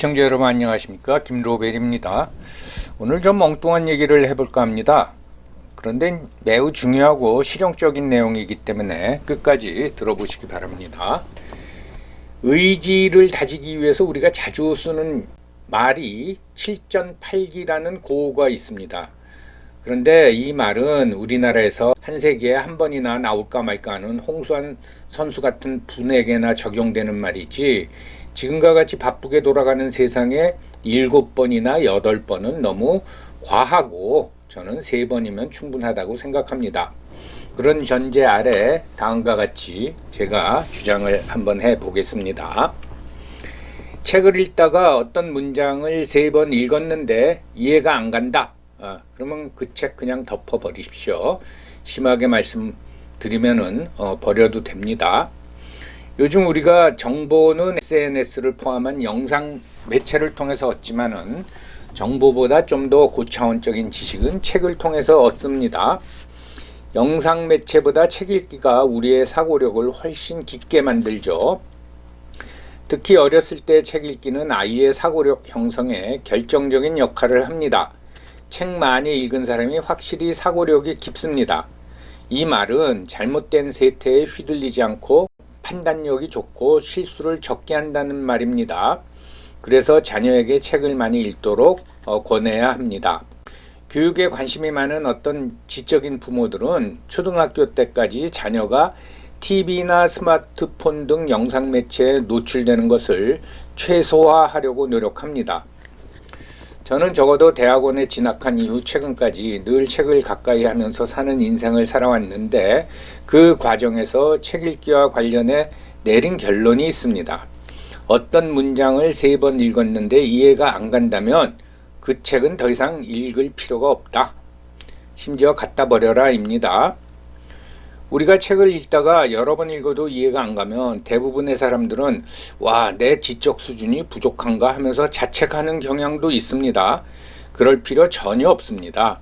시청자 여러분 안녕하십니까, 김로벨입니다. 오늘 좀 엉뚱한 얘기를 해볼까 합니다. 그런데 매우 중요하고 실용적인 내용이기 때문에 끝까지 들어보시기 바랍니다. 의지를 다지기 위해서 우리가 자주 쓰는 말이 7전8기라는 고어가 있습니다. 그런데 이 말은 우리나라에서 한 세기에 한 번이나 나올까 말까 하는 홍수환 선수 같은 분에게나 적용되는 말이지, 지금과 같이 바쁘게 돌아가는 세상에 7번이나 8번은 너무 과하고 저는 3번이면 충분하다고 생각합니다. 그런 전제 아래 다음과 같이 제가 주장을 한번 해보겠습니다. 책을 읽다가 어떤 문장을 3번 읽었는데 이해가 안 간다. 그러면 그 책 그냥 덮어버리십시오. 심하게 말씀드리면은 버려도 됩니다. 요즘 우리가 정보는 SNS를 포함한 영상 매체를 통해서 얻지만은 정보보다 좀 더 고차원적인 지식은 책을 통해서 얻습니다. 영상 매체보다 책 읽기가 우리의 사고력을 훨씬 깊게 만들죠. 특히 어렸을 때 책 읽기는 아이의 사고력 형성에 결정적인 역할을 합니다. 책 많이 읽은 사람이 확실히 사고력이 깊습니다. 이 말은 잘못된 세태에 휘둘리지 않고 판단력이 좋고 실수를 적게 한다는 말입니다. 그래서 자녀에게 책을 많이 읽도록 권해야 합니다. 교육에 관심이 많은 어떤 지적인 부모들은 초등학교 때까지 자녀가 TV나 스마트폰 등 영상 매체에 노출되는 것을 최소화하려고 노력합니다. 저는 적어도 대학원에 진학한 이후 최근까지 늘 책을 가까이 하면서 사는 인생을 살아왔는데, 그 과정에서 책 읽기와 관련해 내린 결론이 있습니다. 어떤 문장을 3번 읽었는데 이해가 안 간다면 그 책은 더 이상 읽을 필요가 없다. 심지어 갖다 버려라 입니다. 우리가 책을 읽다가 여러 번 읽어도 이해가 안 가면 대부분의 사람들은 내 지적 수준이 부족한가 하면서 자책하는 경향도 있습니다. 그럴 필요 전혀 없습니다.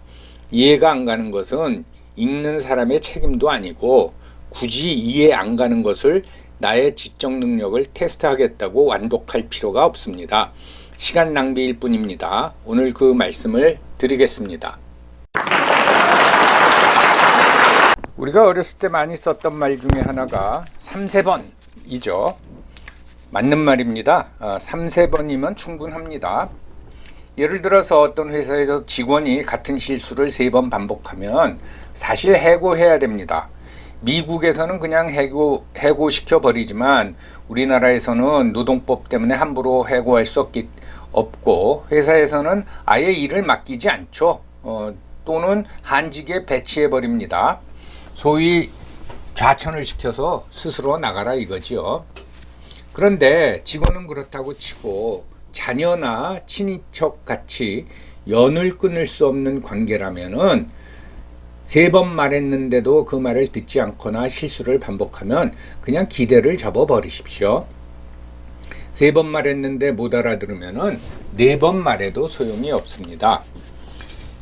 이해가 안 가는 것은 읽는 사람의 책임도 아니고, 굳이 이해 안 가는 것을 나의 지적 능력을 테스트하겠다고 완독할 필요가 없습니다. 시간 낭비일 뿐입니다. 오늘 그 말씀을 드리겠습니다. 우리가 어렸을 때 많이 썼던 말 중에 하나가 3-3번이죠. 맞는 말입니다. 3-3번이면 충분합니다. 예를 들어서 어떤 회사에서 직원이 같은 실수를 3번 반복하면 사실 해고해야 됩니다. 미국에서는 그냥 해고시켜 버리지만 우리나라에서는 노동법 때문에 함부로 해고할 수 없고, 회사에서는 아예 일을 맡기지 않죠. 또는 한직에 배치해 버립니다. 소위 좌천을 시켜서 스스로 나가라 이거지요. 그런데 직원은 그렇다고 치고 자녀나 친인척 같이 연을 끊을 수 없는 관계라면은 3번 말했는데도 그 말을 듣지 않거나 실수를 반복하면 그냥 기대를 접어버리십시오. 3번 말했는데 못 알아들으면은 4번 말해도 소용이 없습니다.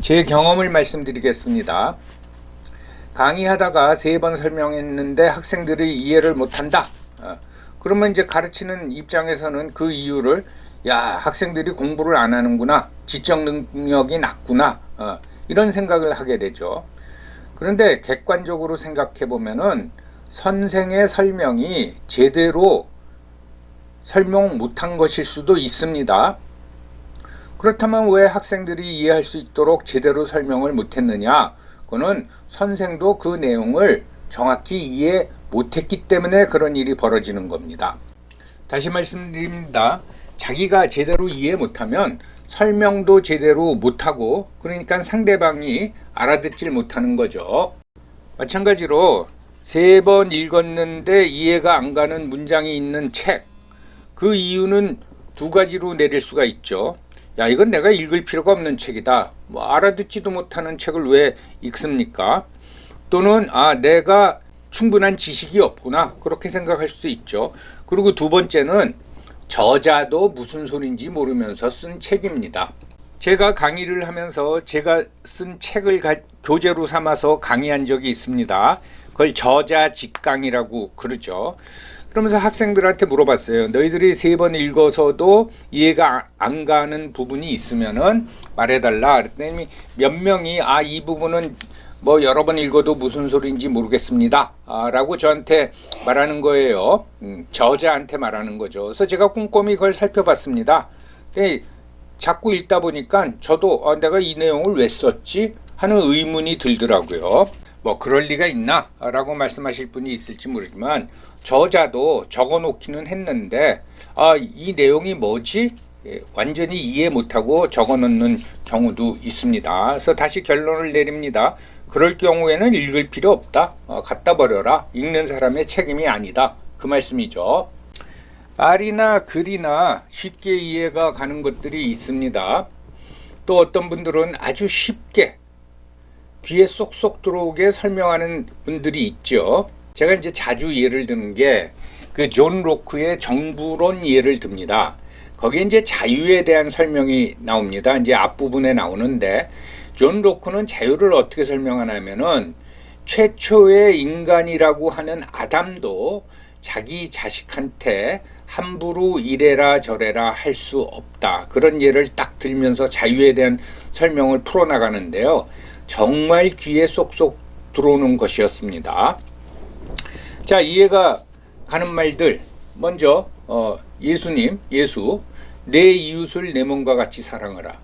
제 경험을 말씀드리겠습니다. 강의하다가 3번 설명했는데 학생들이 이해를 못한다. 그러면 이제 가르치는 입장에서는 그 이유를 학생들이 공부를 안 하는구나, 지적 능력이 낮구나, 이런 생각을 하게 되죠. 그런데 객관적으로 생각해 보면은 선생의 설명이 제대로 설명 못한 것일 수도 있습니다. 그렇다면 왜 학생들이 이해할 수 있도록 제대로 설명을 못했느냐? 그거는 선생도 그 내용을 정확히 이해 못했기 때문에 그런 일이 벌어지는 겁니다. 다시 말씀드립니다. 자기가 제대로 이해 못하면 설명도 제대로 못하고, 그러니까 상대방이 알아듣질 못하는 거죠. 마찬가지로 3번 읽었는데 이해가 안 가는 문장이 있는 책, 그 이유는 2가지로 내릴 수가 있죠. 이건 내가 읽을 필요가 없는 책이다. 알아듣지도 못하는 책을 왜 읽습니까? 또는 내가 충분한 지식이 없구나, 그렇게 생각할 수도 있죠. 그리고 2번째는 저자도 무슨 소린지 모르면서 쓴 책입니다. 제가 강의를 하면서 제가 쓴 책을 교재로 삼아서 강의한 적이 있습니다. 그걸 저자 직강이라고 그러죠. 그러면서 학생들한테 물어봤어요. 너희들이 3번 읽어서도 이해가 안 가는 부분이 있으면은 말해달라. 그랬더니 몇 명이 이 부분은 뭐 여러 번 읽어도 무슨 소리인지 모르겠습니다. 라고 저한테 말하는 거예요. 저자한테 말하는 거죠. 그래서 제가 꼼꼼히 그걸 살펴봤습니다. 근데 자꾸 읽다 보니까 저도 내가 이 내용을 왜 썼지? 하는 의문이 들더라고요. 뭐 그럴 리가 있나? 라고 말씀하실 분이 있을지 모르지만 저자도 적어놓기는 했는데 이 내용이 뭐지? 완전히 이해 못하고 적어놓는 경우도 있습니다. 그래서 다시 결론을 내립니다. 그럴 경우에는 읽을 필요 없다. 갖다 버려라. 읽는 사람의 책임이 아니다. 그 말씀이죠. 말이나 글이나 쉽게 이해가 가는 것들이 있습니다. 또 어떤 분들은 아주 쉽게 귀에 쏙쏙 들어오게 설명하는 분들이 있죠. 제가 이제 자주 예를 드는 게 그 존 로크의 정부론 예를 듭니다. 거기에 이제 자유에 대한 설명이 나옵니다. 이제 앞부분에 나오는데 존 로크는 자유를 어떻게 설명하냐면은 최초의 인간이라고 하는 아담도 자기 자식한테 함부로 이래라 저래라 할 수 없다. 그런 예를 딱 들면서 자유에 대한 설명을 풀어나가는데요. 정말 귀에 쏙쏙 들어오는 것이었습니다. 자, 이해가 가는 말들. 먼저 예수 내 이웃을 내 몸과 같이 사랑하라.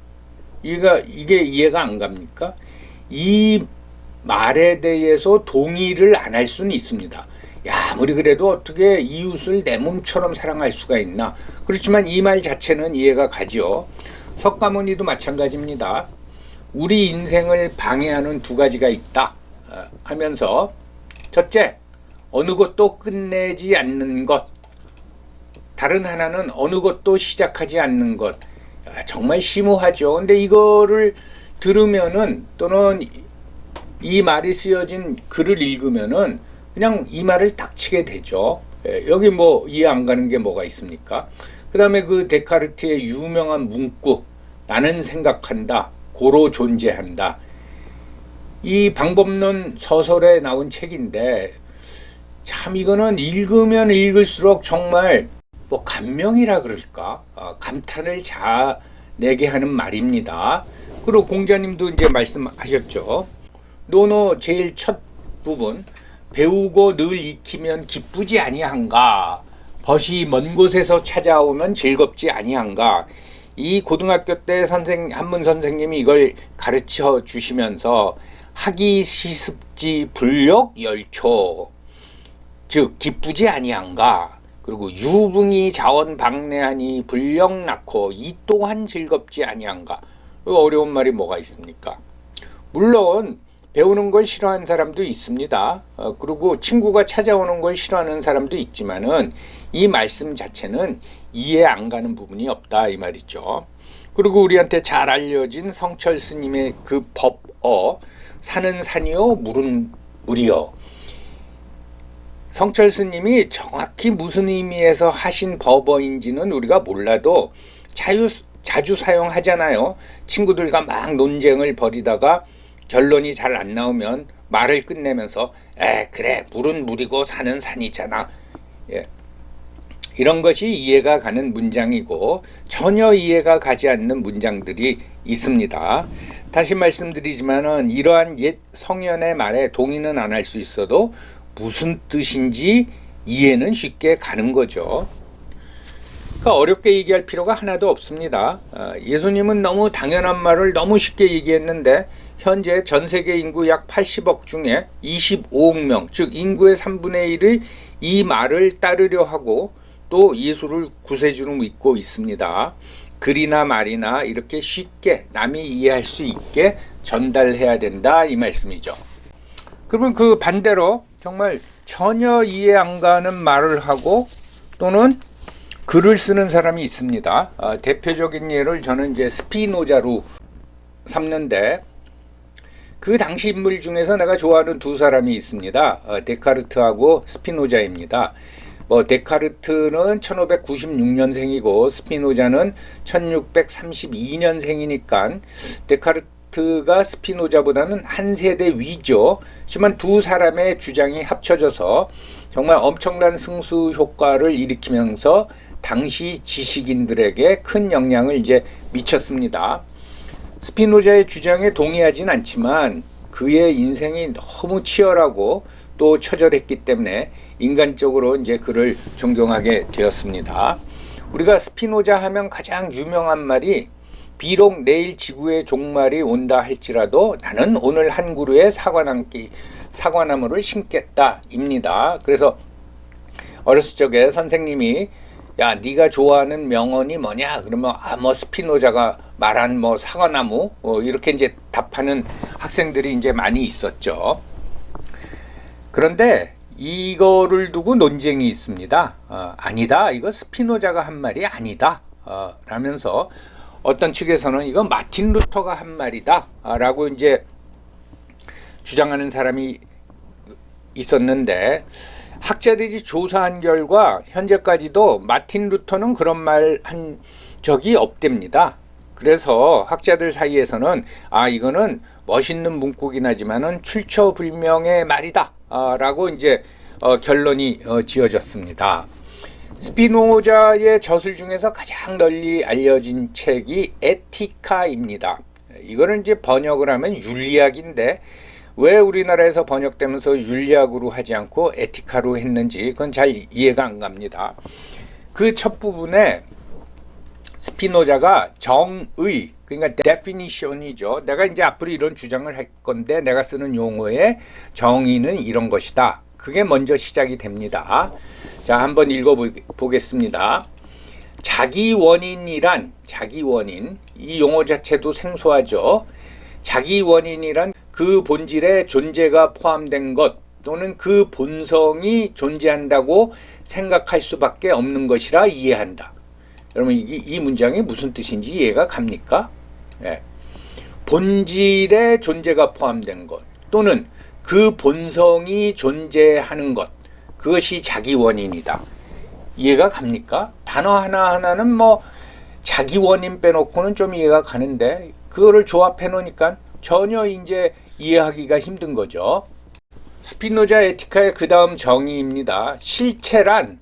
이게 이해가 안 갑니까? 이 말에 대해서 동의를 안 할 수는 있습니다. 아무리 그래도 어떻게 이웃을 내 몸처럼 사랑할 수가 있나? 그렇지만 이 말 자체는 이해가 가죠. 석가모니도 마찬가지입니다. 우리 인생을 방해하는 2가지가 있다 하면서 첫째, 어느 것도 끝내지 않는 것. 다른 하나는 어느 것도 시작하지 않는 것. 정말 심오하죠. 근데 이거를 들으면은 또는 이 말이 쓰여진 글을 읽으면은 그냥 이 말을 딱 치게 되죠. 여기 뭐 이해 안 가는 게 뭐가 있습니까? 그 다음에 그 데카르트의 유명한 문구, 나는 생각한다, 고로 존재한다. 이 방법론 서설에 나온 책인데 참 이거는 읽으면 읽을수록 정말 뭐 감명이라 그럴까? 감탄을 자내게 하는 말입니다. 그리고 공자님도 이제 말씀하셨죠. 노노 제일 첫 부분, 배우고 늘 익히면 기쁘지 아니한가? 벗이 먼 곳에서 찾아오면 즐겁지 아니한가? 이 고등학교 때 한문 선생님이 이걸 가르쳐 주시면서 학이 시습지 불력 열초, 즉 기쁘지 아니한가? 그리고 유붕이 자원 방내하니 불력 낳고 이 또한 즐겁지 아니한가? 어려운 말이 뭐가 있습니까? 물론 배우는 걸 싫어하는 사람도 있습니다. 그리고 친구가 찾아오는 걸 싫어하는 사람도 있지만은 이 말씀 자체는 이해 안 가는 부분이 없다 이 말이죠. 그리고 우리한테 잘 알려진 성철 스님의 그 법어, 산은 산이요 물은 물이요. 성철 스님이 정확히 무슨 의미에서 하신 법어인지는 우리가 몰라도 자주 사용하잖아요. 친구들과 막 논쟁을 벌이다가 결론이 잘 안 나오면 말을 끝내면서 그래 물은 물이고 산은 산이잖아. 이런 것이 이해가 가는 문장이고 전혀 이해가 가지 않는 문장들이 있습니다. 다시 말씀드리지만은 이러한 옛 성현의 말에 동의는 안 할 수 있어도 무슨 뜻인지 이해는 쉽게 가는 거죠. 그러니까 어렵게 얘기할 필요가 하나도 없습니다. 예수님은 너무 당연한 말을 너무 쉽게 얘기했는데 현재 전 세계 인구 약 80억 중에 25억 명, 즉 인구의 3분의 1이 이 말을 따르려 하고 또 예수를 구세주로 믿고 있습니다. 글이나 말이나 이렇게 쉽게 남이 이해할 수 있게 전달해야 된다 이 말씀이죠. 그러면 그 반대로 정말 전혀 이해 안 가는 말을 하고 또는 글을 쓰는 사람이 있습니다. 대표적인 예를 저는 이제 스피노자로 삼는데 그 당시 인물 중에서 내가 좋아하는 2사람이 있습니다. 데카르트하고 스피노자입니다. 데카르트는 1596년생이고 스피노자는 1632년생이니까 데카르트 데카르트가 스피노자보다는 한 세대 위죠. 하지만 두 사람의 주장이 합쳐져서 정말 엄청난 승수 효과를 일으키면서 당시 지식인들에게 큰 영향을 이제 미쳤습니다. 스피노자의 주장에 동의하진 않지만 그의 인생이 너무 치열하고 또 처절했기 때문에 인간적으로 이제 그를 존경하게 되었습니다. 우리가 스피노자 하면 가장 유명한 말이 비록 내일 지구의 종말이 온다 할지라도 나는 오늘 한 그루의 사과나무를 심겠다 입니다. 그래서 어렸을 적에 선생님이 야 네가 좋아하는 명언이 뭐냐 그러면 뭐 스피노자가 말한 뭐 사과나무 이렇게 이제 답하는 학생들이 이제 많이 있었죠. 그런데 이거를 두고 논쟁이 있습니다. 아니다 이거 스피노자가 한 말이 아니다 라면서 어떤 측에서는 이건 마틴 루터가 한 말이다 라고 이제 주장하는 사람이 있었는데 학자들이 조사한 결과 현재까지도 마틴 루터는 그런 말 한 적이 없답니다. 그래서 학자들 사이에서는 이거는 멋있는 문구긴 하지만은 출처불명의 말이다 라고 이제 결론이 지어졌습니다. 스피노자의 저술 중에서 가장 널리 알려진 책이 에티카입니다. 이거를 이제 번역을 하면 윤리학인데 왜 우리나라에서 번역되면서 윤리학으로 하지 않고 에티카로 했는지 그건 잘 이해가 안 갑니다. 그 첫 부분에 스피노자가 정의, 그러니까 definition이죠. 내가 이제 앞으로 이런 주장을 할 건데 내가 쓰는 용어의 정의는 이런 것이다. 그게 먼저 시작이 됩니다. 자, 한번 읽어보겠습니다. 자기원인이란, 자기원인, 이 용어 자체도 생소하죠. 자기원인이란 그 본질에 존재가 포함된 것 또는 그 본성이 존재한다고 생각할 수밖에 없는 것이라 이해한다. 여러분 이 문장이 무슨 뜻인지 이해가 갑니까? 예. 본질에 존재가 포함된 것 또는 그 본성이 존재하는 것 그것이 자기 원인이다. 이해가 갑니까? 단어 하나하나는 뭐 자기 원인 빼놓고는 좀 이해가 가는데 그거를 조합해 놓으니까 전혀 이제 이해하기가 힘든 거죠. 스피노자 에티카의 그 다음 정의입니다. 실체란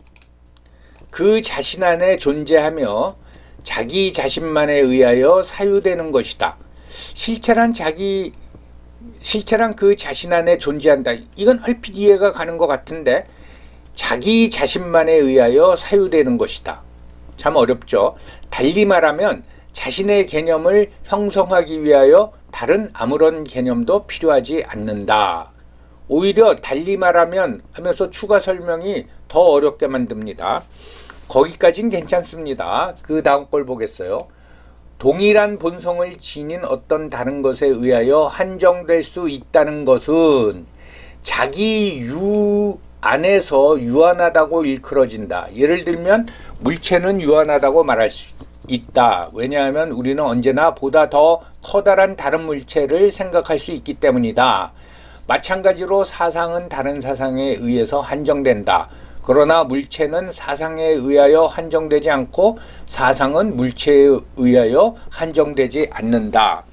그 자신 안에 존재하며 자기 자신만에 의하여 사유되는 것이다. 실체란 그 자신 안에 존재한다. 이건 얼핏 이해가 가는 것 같은데 자기 자신만에 의하여 사유되는 것이다. 참 어렵죠. 달리 말하면 자신의 개념을 형성하기 위하여 다른 아무런 개념도 필요하지 않는다. 오히려 달리 말하면 하면서 추가 설명이 더 어렵게 만듭니다. 거기까지는 괜찮습니다. 그 다음 걸 보겠어요. 동일한 본성을 지닌 어떤 다른 것에 의하여 한정될 수 있다는 것은 자기 유 안에서 유한하다고 일컬어진다. 예를 들면 물체는 유한하다고 말할 수 있다. 왜냐하면 우리는 언제나 보다 더 커다란 다른 물체를 생각할 수 있기 때문이다. 마찬가지로 사상은 다른 사상에 의해서 한정된다. 그러나 물체는 사상에 의하여 한정되지 않고 사상은 물체에 의하여 한정되지 않는다.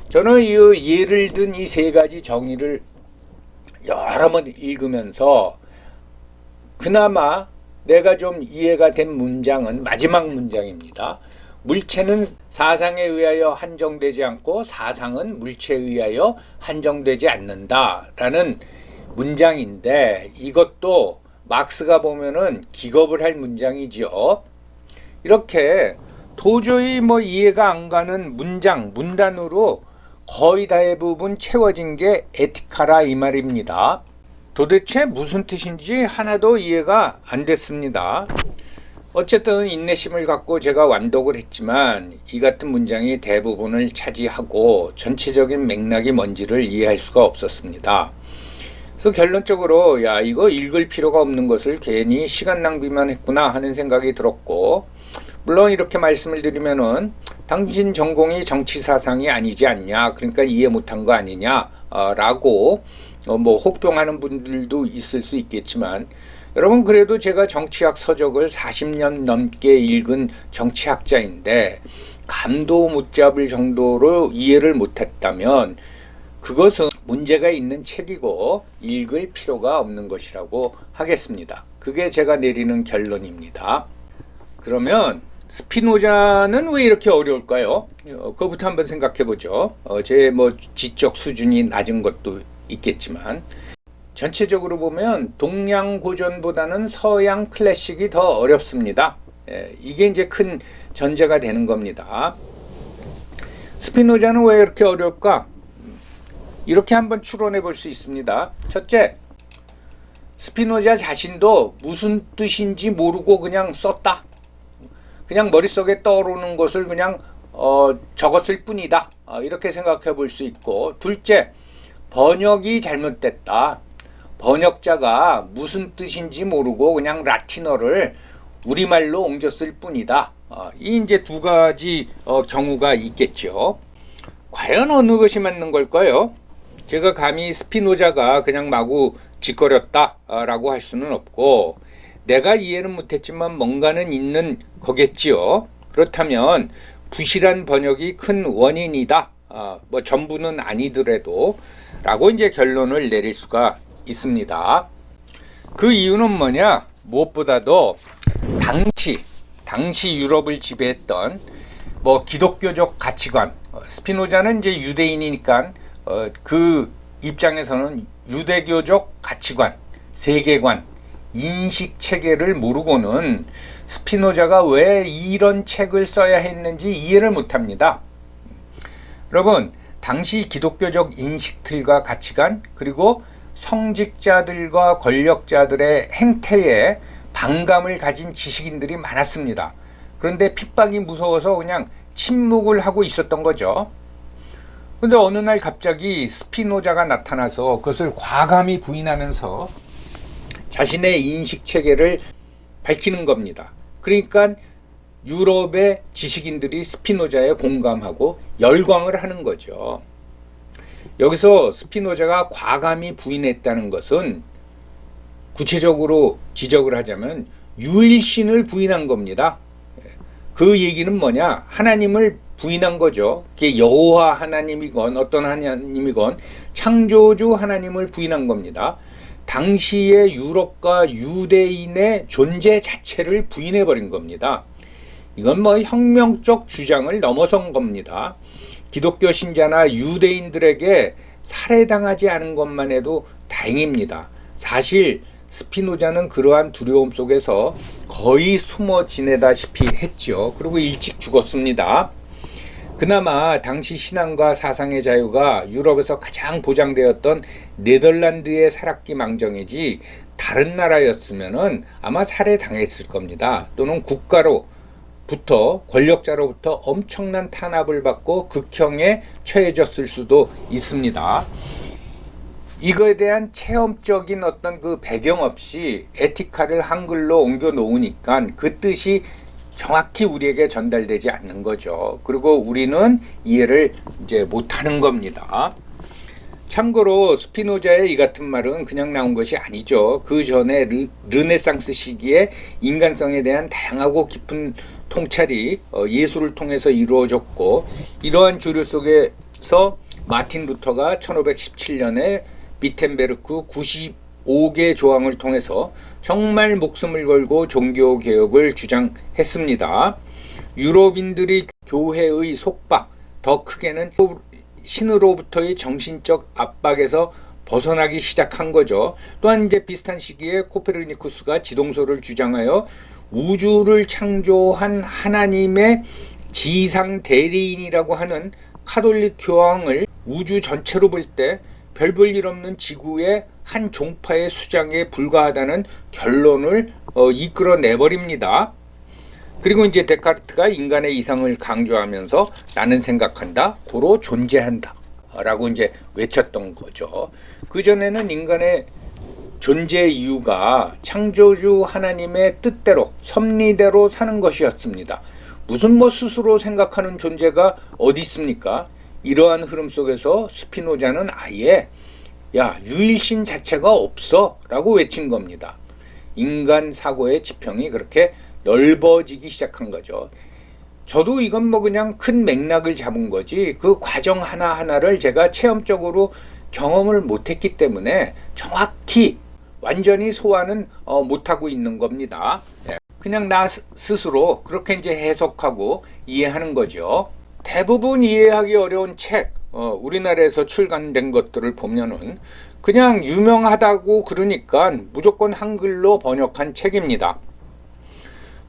저는 이 예를 든 이 세 가지 정의를 여러 번 읽으면서 그나마 내가 좀 이해가 된 문장은 마지막 문장입니다. 물체는 사상에 의하여 한정되지 않고 사상은 물체에 의하여 한정되지 않는다 라는 문장인데 이것도 막스가 보면은 기겁을 할 문장이죠. 이렇게 도저히 뭐 이해가 안 가는 문단으로 거의 대부분 채워진 게 에티카라 이 말입니다. 도대체 무슨 뜻인지 하나도 이해가 안 됐습니다. 어쨌든 인내심을 갖고 제가 완독을 했지만 이 같은 문장이 대부분을 차지하고 전체적인 맥락이 뭔지를 이해할 수가 없었습니다. 그래서 결론적으로 이거 읽을 필요가 없는 것을 괜히 시간 낭비만 했구나 하는 생각이 들었고, 물론 이렇게 말씀을 드리면은 당신 전공이 정치사상이 아니지 않냐, 그러니까 이해 못한 거 아니냐 라고 뭐 혹평하는 분들도 있을 수 있겠지만, 여러분 그래도 제가 정치학 서적을 40년 넘게 읽은 정치학자인데 감도 못 잡을 정도로 이해를 못했다면 그것은 문제가 있는 책이고 읽을 필요가 없는 것이라고 하겠습니다. 그게 제가 내리는 결론입니다. 그러면 스피노자는 왜 이렇게 어려울까요? 그거부터 한번 생각해 보죠. 제 지적 수준이 낮은 것도 있겠지만 전체적으로 보면 동양 고전보다는 서양 클래식이 더 어렵습니다. 이게 이제 큰 전제가 되는 겁니다. 스피노자는 왜 이렇게 어려울까? 이렇게 한번 추론해 볼 수 있습니다. 첫째, 스피노자 자신도 무슨 뜻인지 모르고 그냥 썼다. 그냥 머릿속에 떠오르는 것을 그냥 적었을 뿐이다. 이렇게 생각해 볼 수 있고, 둘째, 번역이 잘못됐다. 번역자가 무슨 뜻인지 모르고 그냥 라틴어를 우리말로 옮겼을 뿐이다. 이 이제 두 가지 경우가 있겠죠. 과연 어느 것이 맞는 걸까요? 제가 감히 스피노자가 그냥 마구 짓거렸다라고 할 수는 없고, 내가 이해는 못했지만 뭔가는 있는 거겠지요. 그렇다면 부실한 번역이 큰 원인이다. 전부는 아니더라도 라고 이제 결론을 내릴 수가 있습니다. 그 이유는 뭐냐? 무엇보다도 당시 유럽을 지배했던 기독교적 가치관, 스피노자는 이제 유대인이니까 그 입장에서는 유대교적 가치관, 세계관, 인식 체계를 모르고는 스피노자가 왜 이런 책을 써야 했는지 이해를 못합니다. 여러분, 당시 기독교적 인식틀과 가치관, 그리고 성직자들과 권력자들의 행태에 반감을 가진 지식인들이 많았습니다. 그런데 핍박이 무서워서 그냥 침묵을 하고 있었던 거죠. 그런데 어느 날 갑자기 스피노자가 나타나서 그것을 과감히 부인하면서 자신의 인식 체계를 밝히는 겁니다. 그러니까 유럽의 지식인들이 스피노자에 공감하고 열광을 하는 거죠. 여기서 스피노자가 과감히 부인했다는 것은 구체적으로 지적을 하자면 유일신을 부인한 겁니다. 그 얘기는 뭐냐? 하나님을 부인한 거죠. 그게 여호와 하나님이건 어떤 하나님이건 창조주 하나님을 부인한 겁니다. 당시의 유럽과 유대인의 존재 자체를 부인해버린 겁니다. 이건 혁명적 주장을 넘어선 겁니다. 기독교 신자나 유대인들에게 살해당하지 않은 것만 해도 다행입니다. 사실 스피노자는 그러한 두려움 속에서 거의 숨어 지내다시피 했죠. 그리고 일찍 죽었습니다. 그나마 당시 신앙과 사상의 자유가 유럽에서 가장 보장되었던 네덜란드에 살았기 망정이지 다른 나라였으면 아마 살해당했을 겁니다. 또는 국가로부터 권력자로부터 엄청난 탄압을 받고 극형에 처해졌을 수도 있습니다. 이거에 대한 체험적인 어떤 그 배경 없이 에티카를 한글로 옮겨 놓으니까 그 뜻이 정확히 우리에게 전달되지 않는 거죠. 그리고 우리는 이해를 이제 못하는 겁니다. 참고로 스피노자의 이 같은 말은 그냥 나온 것이 아니죠. 그 전에 르네상스 시기에 인간성에 대한 다양하고 깊은 통찰이 예술을 통해서 이루어졌고, 이러한 주류 속에서 마틴 루터가 1517년에 비텐베르크 95개 조항을 통해서 정말 목숨을 걸고 종교개혁을 주장했습니다. 유럽인들이 교회의 속박, 더 크게는 신으로부터의 정신적 압박에서 벗어나기 시작한 거죠. 또한 이제 비슷한 시기에 코페르니쿠스가 지동설을 주장하여 우주를 창조한 하나님의 지상 대리인이라고 하는 카톨릭 교황을 우주 전체로 볼 때 별 볼 일 없는 지구의 한 종파의 수장에 불과하다는 결론을 이끌어내버립니다. 그리고 이제 데카르트가 인간의 이상을 강조하면서 나는 생각한다, 고로 존재한다 라고 이제 외쳤던 거죠. 그전에는 인간의 존재 이유가 창조주 하나님의 뜻대로 섭리대로 사는 것이었습니다. 무슨 스스로 생각하는 존재가 어디 있습니까? 이러한 흐름 속에서 스피노자는 아예 유일신 자체가 없어 라고 외친 겁니다. 인간 사고의 지평이 그렇게 넓어지기 시작한 거죠. 저도 이건 뭐 그냥 큰 맥락을 잡은 거지 그 과정 하나하나를 제가 체험적으로 경험을 못했기 때문에 정확히 완전히 소화는 못하고 있는 겁니다. 예. 그냥 나 스스로 그렇게 이제 해석하고 이해하는 거죠. 대부분 이해하기 어려운 책, 우리나라에서 출간된 것들을 보면은 그냥 유명하다고 그러니까 무조건 한글로 번역한 책입니다.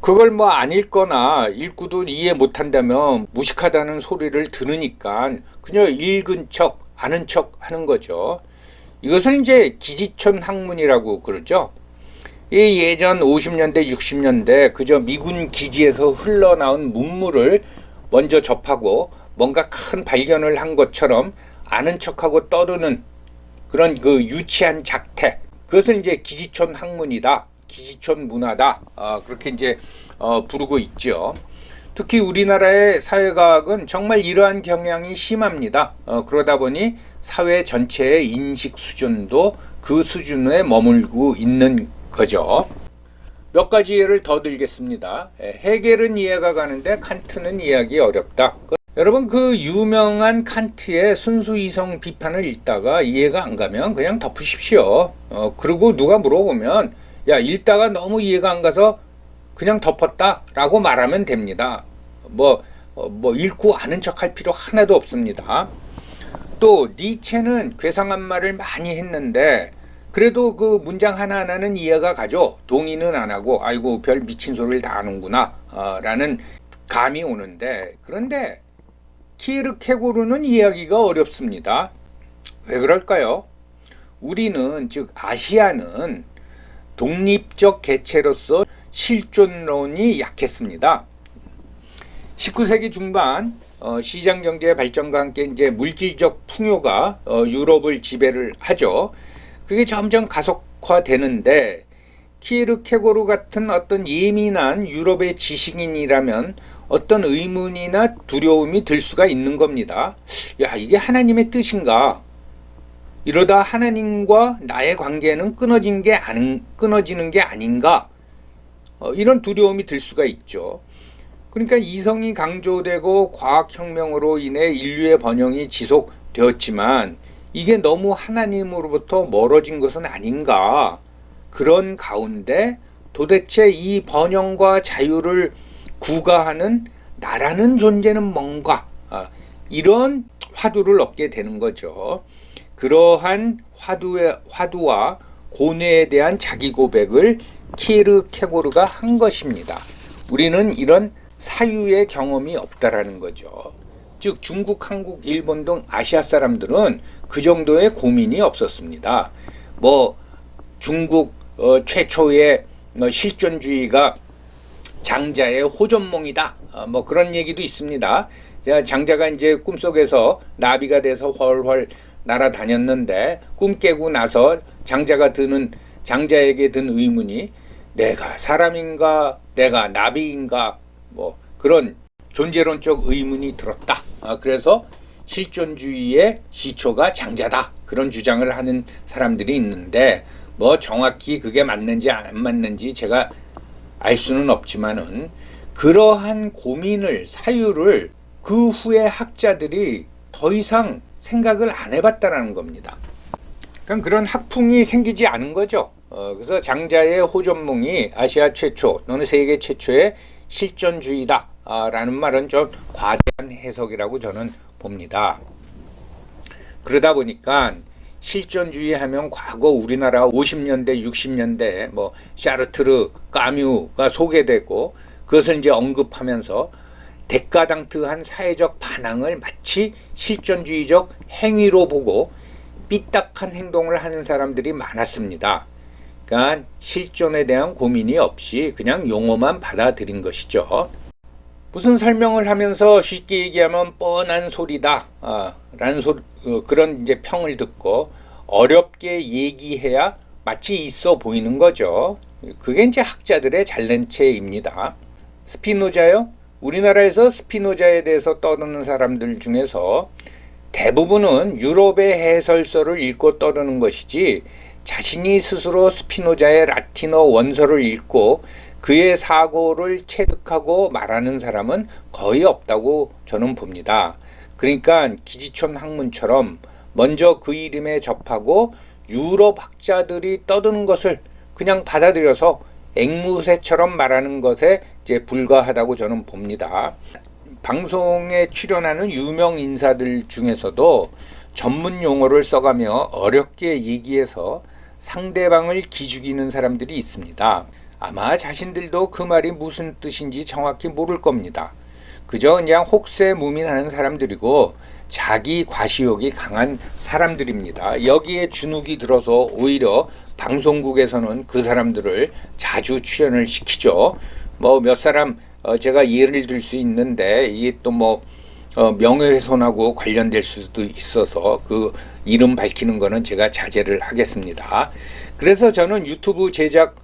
그걸 뭐 안 읽거나 읽고도 이해 못한다면 무식하다는 소리를 들으니까 그냥 읽은 척, 아는 척 하는 거죠. 이것은 이제 기지촌 학문이라고 그러죠. 이 예전 50년대, 60년대 그저 미군 기지에서 흘러나온 문물을 먼저 접하고 뭔가 큰 발견을 한 것처럼 아는 척하고 떠드는 그런 그 유치한 작태. 그것은 이제 기지촌 학문이다. 기지촌 문화다. 그렇게 이제 부르고 있죠. 특히 우리나라의 사회과학은 정말 이러한 경향이 심합니다. 그러다 보니 사회 전체의 인식 수준도 그 수준에 머물고 있는 거죠. 몇 가지 예를 더 들겠습니다. 헤겔은 이해가 가는데 칸트는 이해하기 어렵다. 여러분 그 유명한 칸트의 순수 이성 비판을 읽다가 이해가 안 가면 그냥 덮으십시오. 그리고 누가 물어보면 야 읽다가 너무 이해가 안 가서 그냥 덮었다 라고 말하면 됩니다. 뭐 읽고 아는 척 할 필요 하나도 없습니다. 또 니체는 괴상한 말을 많이 했는데 그래도 그 문장 하나하나는 이해가 가죠. 동의는 안 하고 아이고 별 미친 소리를 다 하는구나 라는 감이 오는데 그런데 키르케고르는 이해하기가 어렵습니다. 왜 그럴까요? 우리는 즉 아시아는 독립적 개체로서 실존론이 약했습니다. 19세기 중반 시장 경제의 발전과 함께 이제 물질적 풍요가 유럽을 지배를 하죠. 그게 점점 가속화되는데 키르케고르 같은 어떤 예민한 유럽의 지식인이라면 어떤 의문이나 두려움이 들 수가 있는 겁니다. 야, 이게 하나님의 뜻인가? 이러다 하나님과 나의 관계는 끊어지는 게 아닌가? 이런 두려움이 들 수가 있죠. 그러니까 이성이 강조되고 과학혁명으로 인해 인류의 번영이 지속되었지만 이게 너무 하나님으로부터 멀어진 것은 아닌가? 그런 가운데 도대체 이 번영과 자유를 구가하는 나라는 존재는 뭔가? 이런 화두를 얻게 되는 거죠. 그러한 화두와 고뇌에 대한 자기 고백을 키르케고르가 한 것입니다. 우리는 이런 사유의 경험이 없다라는 거죠. 즉 중국, 한국, 일본 등 아시아 사람들은 그 정도의 고민이 없었습니다. 뭐 중국 최초의 실존주의가 장자의 호전몽이다. 뭐 그런 얘기도 있습니다. 장자가 이제 꿈속에서 나비가 돼서 훨훨 날아다녔는데 꿈 깨고 나서 장자에게 든 의문이 내가 사람인가 내가 나비인가 뭐 그런 존재론적 의문이 들었다. 그래서 실존주의의 시초가 장자다. 그런 주장을 하는 사람들이 있는데 뭐 정확히 그게 맞는지 안 맞는지 제가 알 수는 없지만은 그러한 고민을 사유를 그 후에 학자들이 더 이상 생각을 안 해봤다라는 겁니다. 그러니까 그런 학풍이 생기지 않은 거죠. 그래서 장자의 호전몽이 아시아 최초 또는 세계 최초의 실존주의다 라는 말은 좀 과대한 해석이라고 저는 봅니다. 그러다 보니까 실존주의 하면 과거 우리나라 50년대 60년대 뭐 샤르트르 까뮤가 소개되고 그것을 이제 언급하면서 데카당트한 사회적 반항을 마치 실존주의적 행위로 보고 삐딱한 행동을 하는 사람들이 많았습니다. 그러니까 실존에 대한 고민이 없이 그냥 용어만 받아들인 것이죠. 무슨 설명을 하면서 쉽게 얘기하면 뻔한 소리다 라는 그런 이제 평을 듣고 어렵게 얘기해야 마치 있어 보이는 거죠. 그게 이제 학자들의 잘난 체입니다. 스피노자요? 우리나라에서 스피노자에 대해서 떠드는 사람들 중에서 대부분은 유럽의 해설서를 읽고 떠드는 것이지 자신이 스스로 스피노자의 라틴어 원서를 읽고 그의 사고를 체득하고 말하는 사람은 거의 없다고 저는 봅니다. 그러니까 기지촌 학문처럼 먼저 그 이름에 접하고 유럽 학자들이 떠드는 것을 그냥 받아들여서 앵무새처럼 말하는 것에 이제 불과하다고 저는 봅니다. 방송에 출연하는 유명 인사들 중에서도 전문 용어를 써가며 어렵게 얘기해서 상대방을 기죽이는 사람들이 있습니다. 아마 자신들도 그 말이 무슨 뜻인지 정확히 모를 겁니다. 그저 그냥 혹세무민하는 사람들이고 자기 과시욕이 강한 사람들입니다. 여기에 주눅이 들어서 오히려 방송국에서는 그 사람들을 자주 출연을 시키죠. 뭐 몇 사람 제가 예를 들 수 있는데 이게 또 명예훼손하고 관련될 수도 있어서 그 이름 밝히는 거는 제가 자제를 하겠습니다. 그래서 저는 유튜브 제작,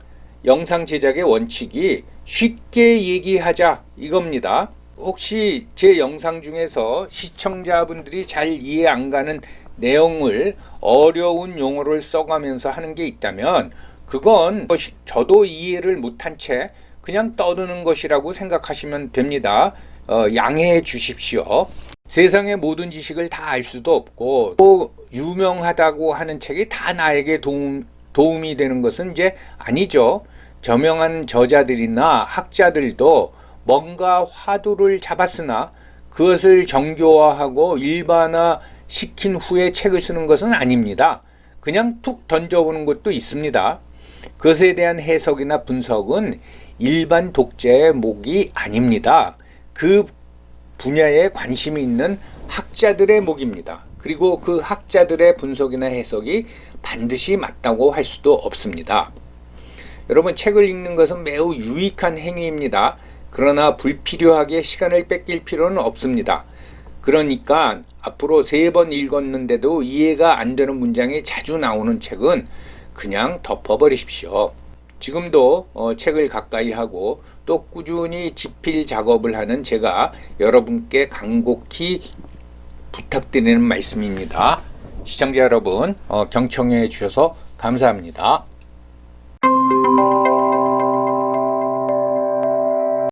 영상 제작의 원칙이 쉽게 얘기하자 이겁니다. 혹시 제 영상 중에서 시청자분들이 잘 이해 안 가는 내용을 어려운 용어를 써가면서 하는 게 있다면 그건 저도 이해를 못한 채 그냥 떠드는 것이라고 생각하시면 됩니다. 양해해 주십시오. 세상의 모든 지식을 다 알 수도 없고 또 유명하다고 하는 책이 다 나에게 도움이 되는 것은 이제 아니죠. 저명한 저자들이나 학자들도 뭔가 화두를 잡았으나 그것을 정교화하고 일반화 시킨 후에 책을 쓰는 것은 아닙니다. 그냥 툭 던져보는 것도 있습니다. 그것에 대한 해석이나 분석은 일반 독자의 몫이 아닙니다. 그 분야에 관심이 있는 학자들의 몫입니다. 그리고 그 학자들의 분석이나 해석이 반드시 맞다고 할 수도 없습니다. 여러분, 책을 읽는 것은 매우 유익한 행위입니다. 그러나 불필요하게 시간을 뺏길 필요는 없습니다. 그러니까 앞으로 3번 읽었는데도 이해가 안 되는 문장이 자주 나오는 책은 그냥 덮어버리십시오. 지금도 책을 가까이 하고 또 꾸준히 집필 작업을 하는 제가 여러분께 간곡히 부탁드리는 말씀입니다. 시청자 여러분, 경청해 주셔서 감사합니다.